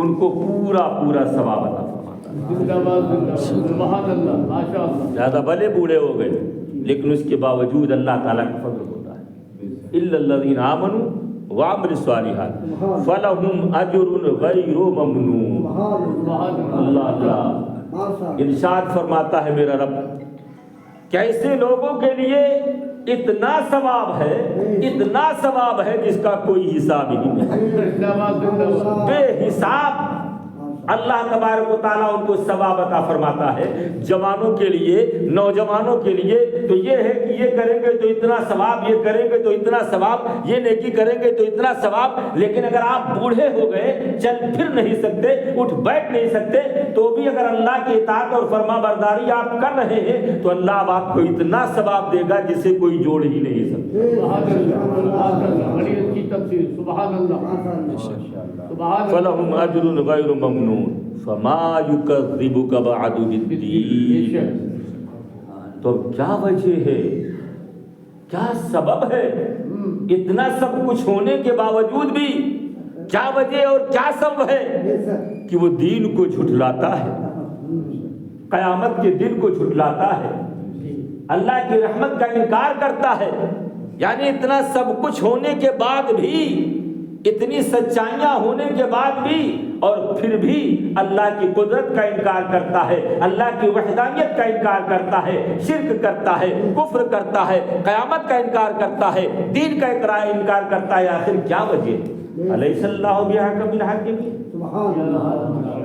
تو ان کو پورا پورا ثواب عطا فرماتا ہے۔ سبحان اللہ، ماشاء اللہ۔ زیادہ بھلے بوڑھے ہو گئے لیکن اس کے باوجود اللہ تعالیٰ کا فضل ہوتا ہے۔ الا الذین آمنوا وعملوا الصالحات فلہم اجر غیر ممنون۔ اللہ اللہ ارشاد فرماتا ہے میرا رب، کیسے لوگوں کے لیے اتنا ثواب ہے، اتنا ثواب ہے جس کا کوئی حساب ہی نہیں ہے، بے حساب اللہ تبارک و تعالیٰ ان کو ثواب عطا فرماتا ہے۔ جوانوں کے لیے، نوجوانوں کے لیے تو یہ ہے کہ یہ کریں گے تو اتنا ثواب، یہ کریں گے تو اتنا ثواب، یہ نیکی کریں گے تو اتنا ثواب۔ لیکن اگر آپ بوڑھے ہو گئے، چل پھر نہیں سکتے، اٹھ بیٹھ نہیں سکتے، تو بھی اگر اللہ کی اطاعت اور فرما برداری آپ کر رہے ہیں تو اللہ اب آپ کو اتنا ثواب دے گا جسے کوئی جوڑ ہی نہیں سکتا۔ بڑی اچھی تفسیر، سبحان اللہ۔ فلہم اجر غیر ممنون فما یکذبک بعد بالدین۔ تو کیا وجہ ہے، کیا سبب ہے، اتنا سب کچھ ہونے کے باوجود بھی کیا وجہ اور کیا سبب ہے کہ وہ دین کو جھٹلاتا ہے، قیامت کے دن کو جھٹلاتا ہے، اللہ کی رحمت کا انکار کرتا ہے۔ یعنی اتنا سب کچھ ہونے کے بعد بھی، اتنی سچائیاں ہونے کے بعد بھی، اور پھر بھی اللہ کی قدرت کا انکار کرتا ہے، اللہ کی وحدانیت کا انکار کرتا ہے، شرک کرتا ہے، کفر کرتا ہے، قیامت کا انکار کرتا ہے، دین کا انکار کرتا ہے۔ آخر کیا وجہ ہے؟ الیس اللہ بحکم الحاکمین،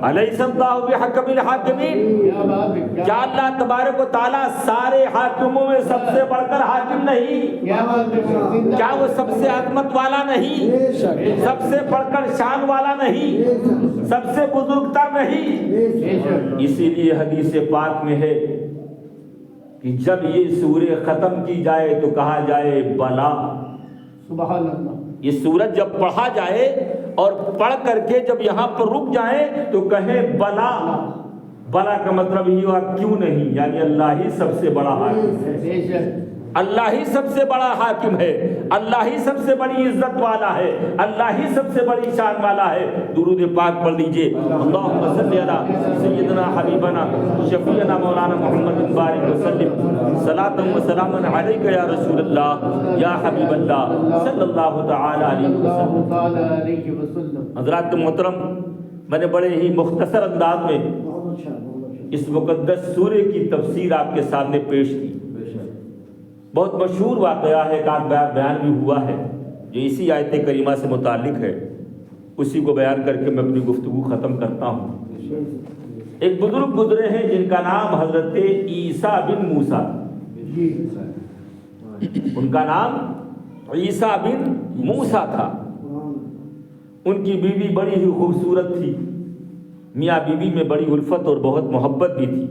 الیس اللہ بحکم الحاکمین۔ کیا اللہ تبارک و تعالیٰ سارے حاکموں میں سب سے بڑھ کر حاکم نہیں؟ کیا وہ سب سے عظمت والا نہیں، سب سے بڑھ کر شان والا نہیں، سب سے بزرگ تر نہیں؟ اسی لیے حدیث پاک میں ہے کہ جب یہ سورہ ختم کی جائے تو کہا جائے بلا، سبحان اللہ۔ یہ سورت جب پڑھا جائے اور پڑھ کر کے جب یہاں پر رک جائیں تو کہیں بلا۔ بلا کا مطلب یہ ہوا کیوں نہیں، یعنی اللہ ہی سب سے بڑا حاکم ہے، اللہ ہی سب سے بڑا حاکم ہے، اللہ ہی سب سے بڑی عزت والا ہے، اللہ ہی سب سے بڑی شان والا ہے۔ درود پاک پڑھ لیجئے، اللہم صلی علی سیدنا حبیبنا شفیعنا مولانا محمد بارک وسلم صلاۃ و سلام علیک یا رسول اللہ یا حبیب اللہ صلی اللہ تعالی علیہ وسلم۔ حضرات محترم، میں نے بڑے ہی مختصر انداز میں اس مقدس سورے کی تفسیر آپ کے سامنے پیش کی۔ بہت مشہور واقعہ ہے، ایک آدھ بار بیان بھی ہوا ہے جو اسی آیت کریمہ سے متعلق ہے، اسی کو بیان کر کے میں اپنی گفتگو ختم کرتا ہوں۔ ایک بزرگ گزرے ہیں جن کا نام حضرت عیسیٰ بن موسیٰ، ان کا نام عیسیٰ بن موسیٰ تھا۔ ان کی بیوی بڑی ہی خوبصورت تھی، میاں بیوی میں بڑی الفت اور بہت محبت بھی تھی۔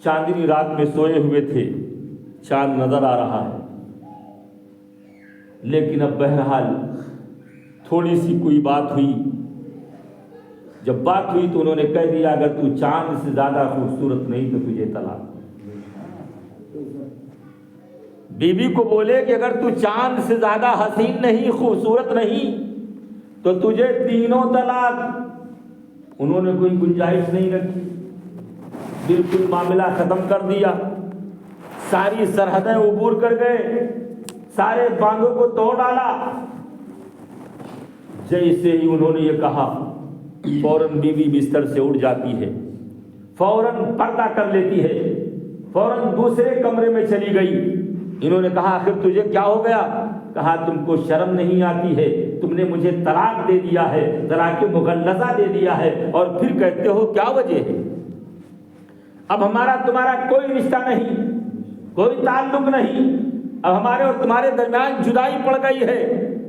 چاندنی رات میں سوئے ہوئے تھے، چاند نظر آ رہا ہے، لیکن اب بہرحال تھوڑی سی کوئی بات ہوئی۔ جب بات ہوئی تو انہوں نے کہہ دیا اگر تو چاند سے زیادہ خوبصورت نہیں تو تجھے طلاق۔ بیوی کو بولے کہ اگر تو چاند سے زیادہ حسین نہیں، خوبصورت نہیں تو تجھے تینوں طلاق۔ انہوں نے کوئی گنجائش نہیں رکھی، بالکل معاملہ ختم کر دیا، ساری سرحدیں عبور کر گئے، سارے باندھوں کو توڑ ڈالا۔ جیسے ہی انہوں نے یہ کہا فوراً بیوی بستر سے اٹھ جاتی ہے، فوراً پردہ کر لیتی ہے، فوراً دوسرے کمرے میں چلی گئی۔ انہوں نے کہا آخر تجھے کیا ہو گیا؟ کہا تم کو شرم نہیں آتی ہے، تم نے مجھے طلاق دے دیا ہے، طلاق مغلظہ دے دیا ہے، اور پھر کہتے ہو کیا وجہ ہے؟ اب ہمارا تمہارا کوئی رشتہ نہیں، کوئی تعلق نہیں، اب ہمارے اور تمہارے درمیان جدائی پڑ گئی ہے،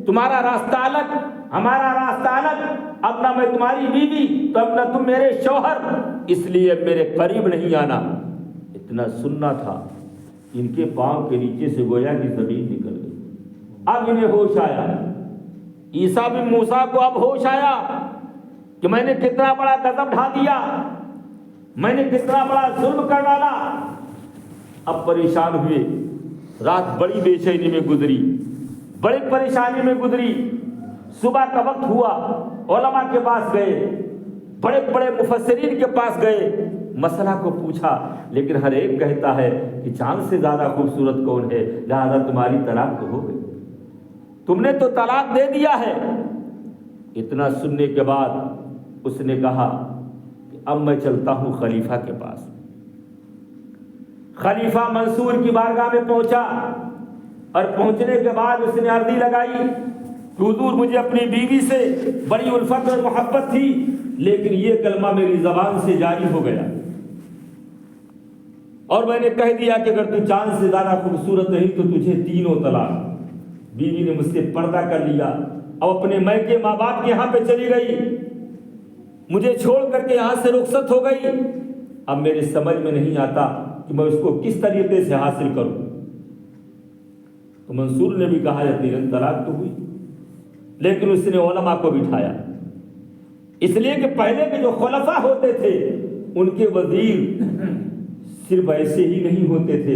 تمہارا راستہ الگ، ہمارا راستہ الگ، اب نہ میں تمہاری بیوی تو اب نہ تم میرے شوہر، اس لیے میرے قریب نہیں آنا۔ اتنا سننا تھا، ان کے پاؤں کے نیچے سے گویا کی زمین نکل گئی۔ اب انہیں ہوش آیا، عیسیٰ بن موسیٰ کو اب ہوش آیا کہ میں نے کتنا بڑا غضب ڈھا دیا، میں نے کتنا بڑا ظلم کر ڈالا۔ اب پریشان ہوئے، رات بڑی بے چینی میں گزری، بڑی پریشانی میں گزری، صبح کا وقت ہوا، علماء کے پاس گئے، بڑے بڑے مفسرین کے پاس گئے، مسئلہ کو پوچھا، لیکن ہر ایک کہتا ہے کہ چاند سے زیادہ خوبصورت کون ہے، لہذا تمہاری طلاق تو ہو گئی، تم نے تو طلاق دے دیا ہے۔ اتنا سننے کے بعد اس نے کہا کہ اب میں چلتا ہوں خلیفہ کے پاس۔ خلیفہ منصور کی بارگاہ میں پہنچا، اور پہنچنے کے بعد اس نے عرضی لگائی کہ حضور مجھے اپنی بیوی سے بڑی الفت اور محبت تھی، لیکن یہ کلمہ میری زبان سے جاری ہو گیا، اور میں نے کہہ دیا کہ اگر تو چاند سے زیادہ خوبصورت رہی تو تجھے تینوں طلاق۔ بیوی نے مجھ سے پردہ کر لیا، اب اپنے میکے ماں باپ کے یہاں پہ چلی گئی، مجھے چھوڑ کر کے یہاں سے رخصت ہو گئی۔ اب میرے سمجھ میں نہیں آتا کہ میں اس کو کس طریقے سے حاصل کروں۔ تو منصور نے بھی کہا یا تین طلاق تو ہوئی، لیکن اس نے علماء کو بٹھایا، اس لیے کہ پہلے کے جو خلفاء ہوتے تھے ان کے وزیر صرف ایسے ہی نہیں ہوتے تھے،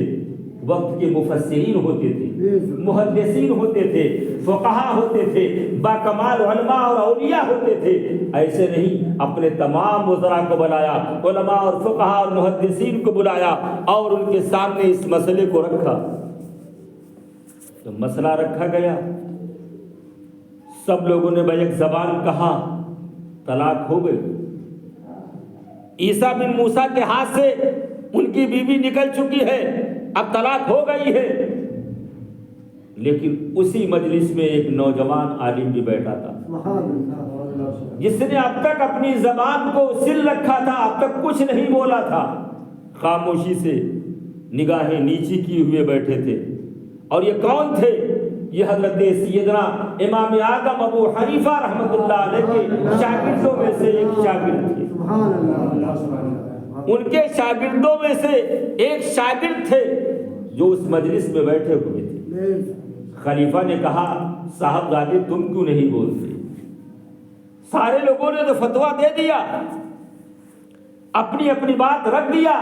وقت کے مفسرین ہوتے تھے، محدثین ہوتے تھے، فقہاء ہوتے تھے، باکمال علماء اور اولیاء ہوتے تھے۔ ایسے نہیں، اپنے تمام وزراء کو بلایا، علماء اور فقہاء اور محدثین کو بلایا، اور ان کے سامنے اس مسئلے کو رکھا۔ تو مسئلہ رکھا گیا، سب لوگوں نے بیک زبان کہا طلاق ہو گئی۔ عیسیٰ بن موسیٰ کے ہاتھ سے ان کی بیوی نکل چکی ہے، اب طلاق ہو گئی ہے۔ لیکن اسی مجلس میں ایک نوجوان عالم بھی بیٹھا تھا، جس نے اب تک اپنی زبان کو سل رکھا تھا، اب تک کچھ نہیں بولا تھا، خاموشی سے نگاہیں نیچی کیے ہوئے بیٹھے تھے۔ اور یہ کون تھے؟ یہ حضرت سیدنا امام اعظم ابو حنیفہ رحمۃ اللہ علیہ کے شاگردوں میں سے ایک شاگرد تھے۔ ان کے شاگردوں میں سے ایک شاگرد تھے جو اس مجلس میں بیٹھے ہوئے تھے۔ خلیفہ نے کہا صاحبزادے تم کیوں نہیں بولتے؟ سارے لوگوں نے تو فتویٰ دے دیا، اپنی اپنی بات رکھ دیا،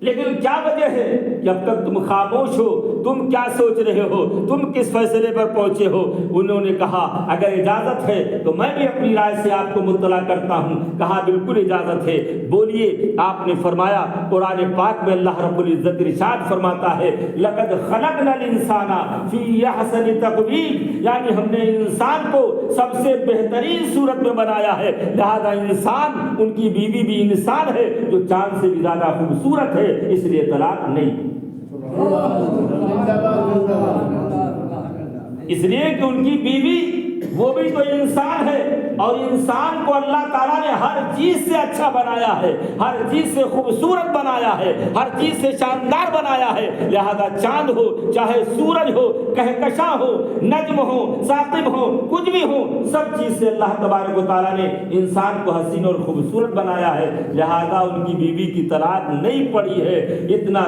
لیکن کیا وجہ ہے کہ اب تک تم خاموش ہو؟ تم کیا سوچ رہے ہو؟ تم کس فیصلے پر پہنچے ہو؟ انہوں نے کہا اگر اجازت ہے تو میں بھی اپنی رائے سے آپ کو مطلع کرتا ہوں۔ کہا بالکل اجازت ہے، بولیے۔ آپ نے فرمایا، قرآن پاک میں اللہ رب العزت ارشاد فرماتا ہے لقد خلقنا الانسان فی احسن تقویم، یعنی ہم نے انسان کو سب سے بہترین صورت میں بنایا ہے، لہذا انسان، ان کی بیوی بھی انسان ہے جو چاند سے بھی زیادہ خوبصورت ہے، اس لیے طلاق نہیں۔ اس لیے کہ ان کی بیوی وہ بھی تو انسان ہے، اور انسان کو اللہ تعالیٰ نے ہر چیز سے اچھا بنایا ہے، ہر چیز سے خوبصورت بنایا ہے، ہر چیز سے شاندار بنایا ہے، لہذا چاند ہو، چاہے سورج ہو، کہکشاں ہو، نجم ہو، ثاقب ہو، کچھ بھی ہو، سب چیز سے اللہ تبارک و تعالیٰ نے انسان کو حسین اور خوبصورت بنایا ہے، لہذا ان کی بیوی کی طلاق نہیں پڑی ہے۔ اتنا